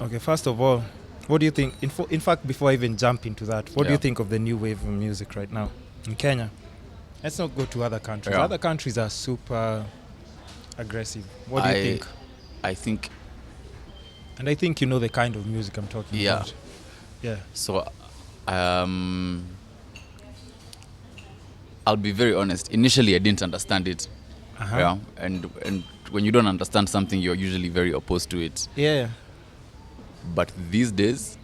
Okay, first of all, what do you think? In fact, before I even jump into that, what do you think of the new wave of music right now in Kenya? Let's not go to other countries. Yeah. Other countries are super aggressive. What do you think? I think, And I think you know the kind of music I'm talking about. Yeah. So, I'll be very honest. Initially, I didn't understand it. Uh-huh. Yeah, and when you don't understand something, you're usually very opposed to it. Yeah. But these days,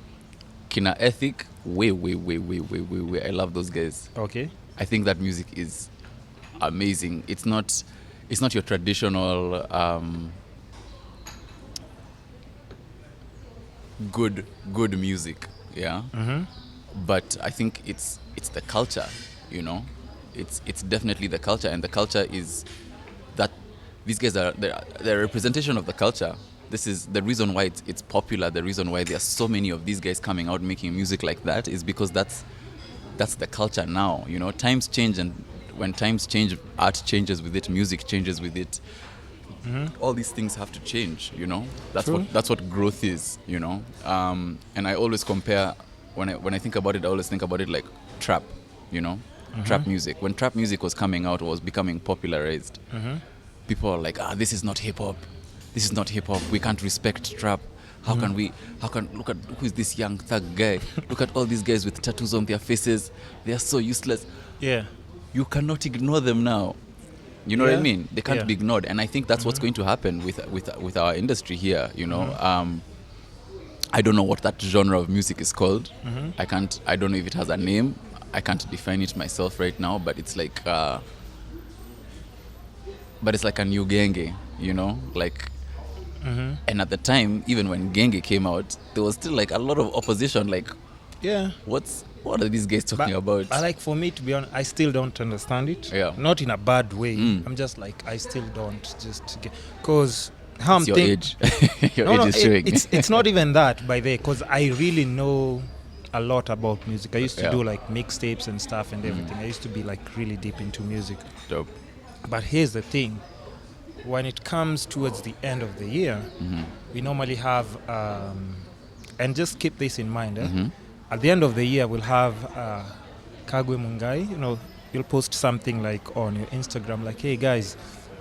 Kina Ethic, way. I love those guys. Okay. I think that music is amazing. It's not your traditional good music. Yeah. Mm-hmm. But I think it's the culture, you know. It's definitely the culture, and the culture is that these guys are they're a representation of the culture. This is the reason why it's popular. The reason why there are so many of these guys coming out making music like that is because that's the culture now. You know, times change, and when times change, art changes with it, music changes with it. Mm-hmm. All these things have to change. You know, True. that's what growth is. You know, and I always compare when I think about it. I always think about it like trap. You know, trap music. When trap music was coming out, was becoming popularized. Mm-hmm. People are like, this is not hip hop. This is not hip hop. We can't respect trap. How can look at who is this young thug guy? Look at all these guys with tattoos on their faces. They are so useless. Yeah. You cannot ignore them now. You know what I mean? They can't Yeah. be ignored, and I think that's what's going to happen with our industry here. You know, I don't know what that genre of music is called. I don't know if it has a name. I can't define it myself right now, but it's like a new genge, you know, like. And at the time, even when Genge came out, there was still like a lot of opposition. Like, Yeah. what are these guys talking about? But like for me, to be honest, I still don't understand it. Yeah. Not in a bad way. Mm. I'm just like, I still don't just get, because how It's I'm your thinking. age. Your age is showing. It's not even that, by the way, because I really know a lot about music. I used to do like mixtapes and stuff and everything. I used to be like really deep into music. Dope. But here's the thing. When it comes towards the end of the year, we normally have, and just keep this in mind, at the end of the year, we'll have Kagwe Mungai. You know, you'll post something like on your Instagram, like, hey guys,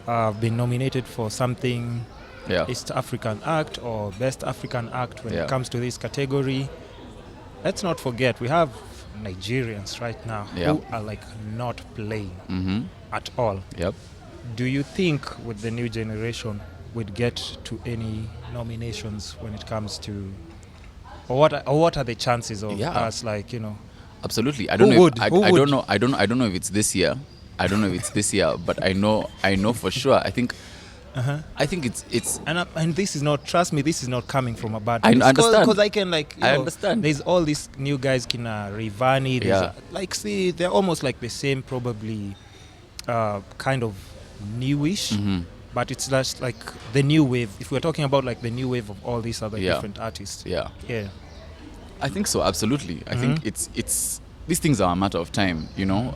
I've been nominated for something, East African Act or Best African Act when it comes to this category. Let's not forget, we have Nigerians right now who are like not playing at all. Yep. Do you think with the new generation we'd get to any nominations when it comes to, or what are the chances of us, like, you know? Absolutely. I Who don't know. would? I don't know. I don't know if it's this year. I don't know if it's this year, but I know for sure. I think it's and this is not, trust me, this is not coming from a bad I place. understand. Because I can, like, I understand. There's all these new guys, Kina Rivani, like, see, they're almost like the same, probably kind of newish, but it's just like the new wave. If we're talking about like the new wave of all these other different artists, I think so. Absolutely. I think it's these things are a matter of time. You know,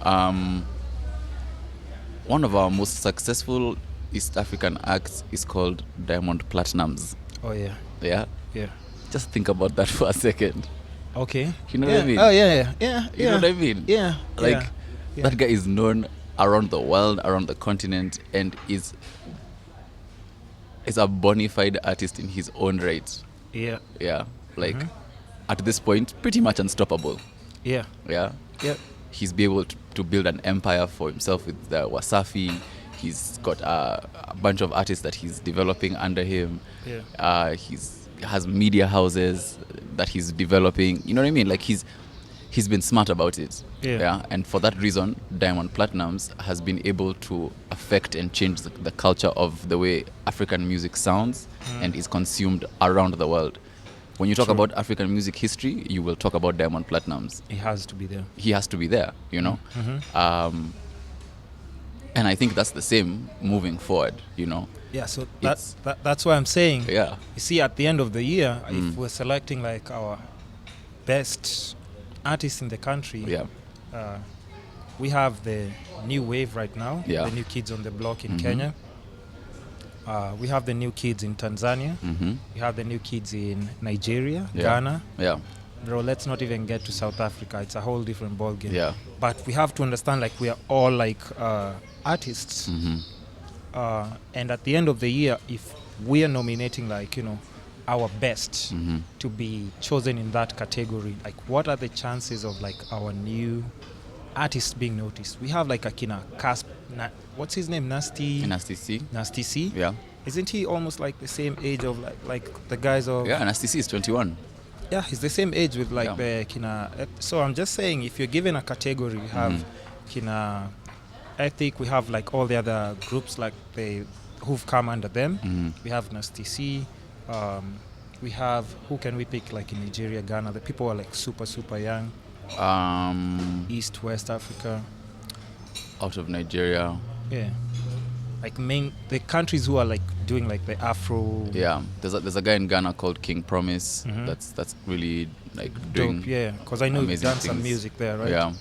one of our most successful East African acts is called Diamond Platnumz. Oh yeah. Yeah. Yeah. Just think about that for a second. Okay. You know what I mean? Oh yeah. You know what I mean? Yeah. Like that guy is known around the world, around the continent, and is a bona fide artist in his own right. Yeah. Yeah. Like at this point, pretty much unstoppable. Yeah. Yeah. Yeah. He's been able to build an empire for himself with the Wasafi. He's got a bunch of artists that he's developing under him. Yeah. Has media houses that he's developing. You know what I mean? Like he's been smart about it. Yeah. And for that reason, Diamond Platnumz has been able to affect and change the culture of the way African music sounds and is consumed around the world. When you talk about African music history, you will talk about Diamond Platnumz. He has to be there. He has to be there, you know. And I think that's the same moving forward, you know. Yeah, so that's why I'm saying. Yeah. You see, at the end of the year, if we're selecting like our best artists in the country, we have the new wave right now, the new kids on the block in Kenya. We have the new kids in Tanzania. Mm-hmm. We have the new kids in Nigeria, Yeah. Ghana. Yeah. Bro, let's not even get to South Africa. It's a whole different ball game. Yeah. But we have to understand, like, we are all like artists. Mm-hmm. And at the end of the year, if we are nominating, like, our best Mm-hmm. to be chosen in that category, like, what are the chances of like our new artists being noticed? We have like Akina Casp, what's his name? Nasty C. Yeah. Isn't he almost like the same age of like the guys of? Yeah, Nasty C is 21. Yeah, he's the same age with like Yeah. the Kina. So I'm just saying, if you're given a category, we have Kina Ethic, we have like all the other groups like who've come under them. Mm-hmm. We have Nasty C. We have, who can we pick like in Nigeria, Ghana? The people are like super young. East, West Africa. Out of Nigeria. Yeah. Like the countries who are like doing like the Afro. Yeah, there's a guy in Ghana called King Promise. Mhm. That's really like doing Dope, yeah, because I know you've amazing done some things. music there, right? Yeah.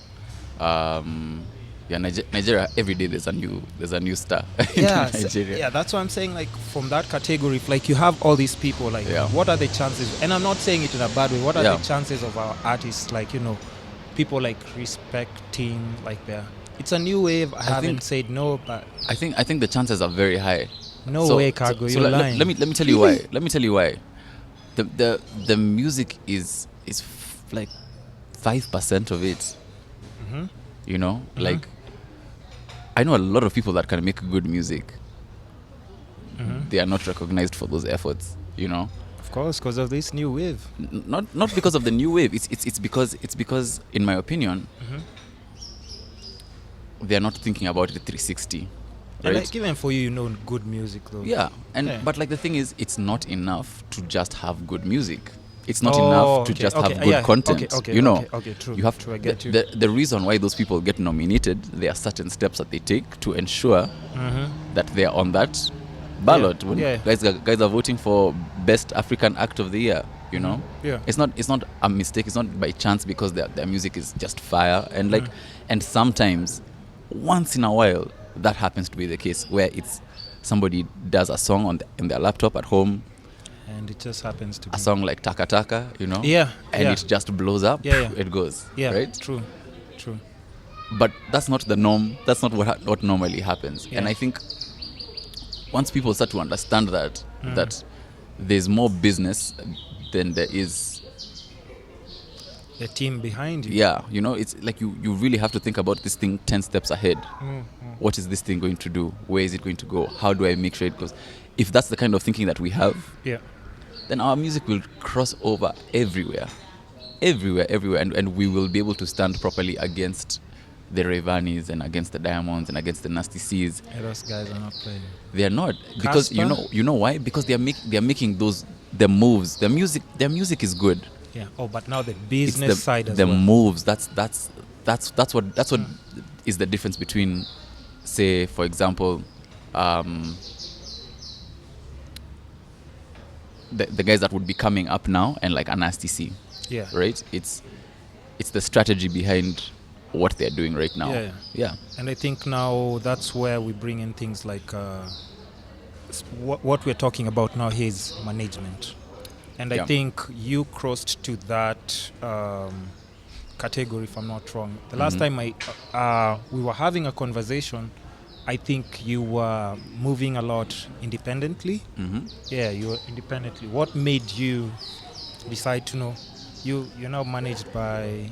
Yeah, Nigeria, every day there's a new star in Yeah, Nigeria. yeah, that's what I'm saying. Like from that category, if, like you have all these people, like Yeah. what are the chances? And I'm not saying it in a bad way. What are Yeah. the chances of our artists, like people like respecting like their? It's a new wave. I haven't think- said no, but I think the chances are very high. no way, Cargo. So You're let lying. me tell you why. Let me tell you why. The music is like 5% of it. Mhm. Like I know a lot of people that can make good music. Mhm. They are not recognized for those efforts. Of course, because of this new wave. Not because of the new wave. It's because in my opinion Mhm. they are not thinking about it 360. And Right? like, even for you, good music though. Yeah, Yeah. but like the thing is, it's not enough to just have good music. It's not Oh, enough to okay, just okay, have good yeah, content. okay, okay, true. You have true, I get you. The reason why those people get nominated. There are certain steps that they take to ensure Mhm. that they are on that ballot. Yeah, When yeah. guys are voting for best African act of the year. Yeah. It's not a mistake. It's not by chance because their music is just fire. And like, and sometimes, once in a while, that happens to be the case where it's somebody does a song in their laptop at home, And it just happens to be a song like Taka Taka, Yeah, and yeah. it just blows up. Yeah, yeah. It goes. Yeah, Right. True. But that's not the norm. That's not what normally happens. Yeah. And I think once people start to understand that there's more business than there is. The team behind you. Yeah, it's like you really have to think about this thing 10 steps ahead. What is this thing going to do? Where is it going to go? How do I make sure it goes? If that's the kind of thinking that we have, Yeah. then our music will cross over everywhere, and we will be able to stand properly against the Rayvannis and against the Diamonds and against the Nasty C's. Yeah, those guys are not playing. They are not, because Casper? you know why? Because they are making the moves. Their music is good. Yeah. Oh, but now the It's business side as the well. moves. That's what is the difference between, say, for example, the guys that would be coming up now and like a Nasty C, Yeah. right? It's the strategy behind what they're doing right now. Yeah. And I think now that's where we bring in things like what we're talking about now here is management. And I Yeah. think you crossed to that category, if I'm not wrong. The last time we were having a conversation, I think you were moving a lot independently. Mm-hmm. Yeah, you were independently. What made you decide to know? You're now managed by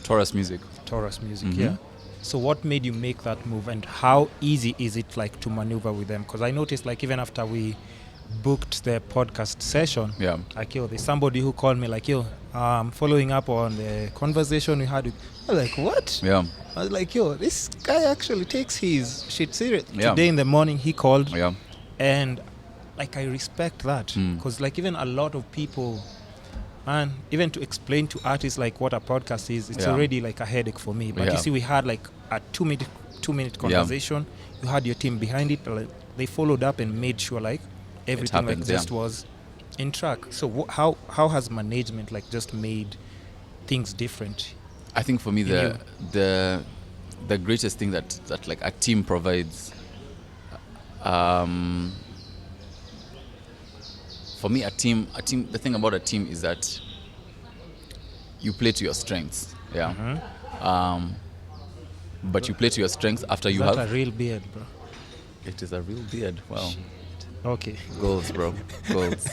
Taurus Music. Taurus Music, Mhm. yeah. So what made you make that move, and how easy is it like to maneuver with them? Because I noticed like even after we booked the podcast session, Yeah. like there's somebody who called me like following up on the conversation we had with, I was like, what? Yeah. I was like, this guy actually takes his shit serious. Yeah. Today in the morning he called, Yeah. and like I respect that, because like even a lot of people, man, even to explain to artists like what a podcast is, it's Yeah. already like a headache for me. But Yeah. you see, we had like a two minute conversation. You had your team behind it. Like, they followed up and made sure like everything happens, like just was in track. So how has management like just made things different? I think for me In the greatest thing that like a team provides for me, a team. The thing about a team is that you play to your strengths. Yeah. But you play to your strengths after you Is that have. a real beard, bro? It is a real beard. Wow. Okay. Goals, bro. Goals.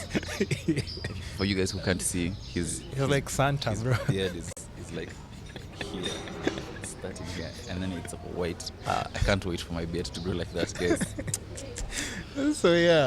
For you guys who can't see, his You're like Santa, bro. beard is like here. Starting here. And then it's white. I can't wait for my beard to grow like that, guys. So yeah.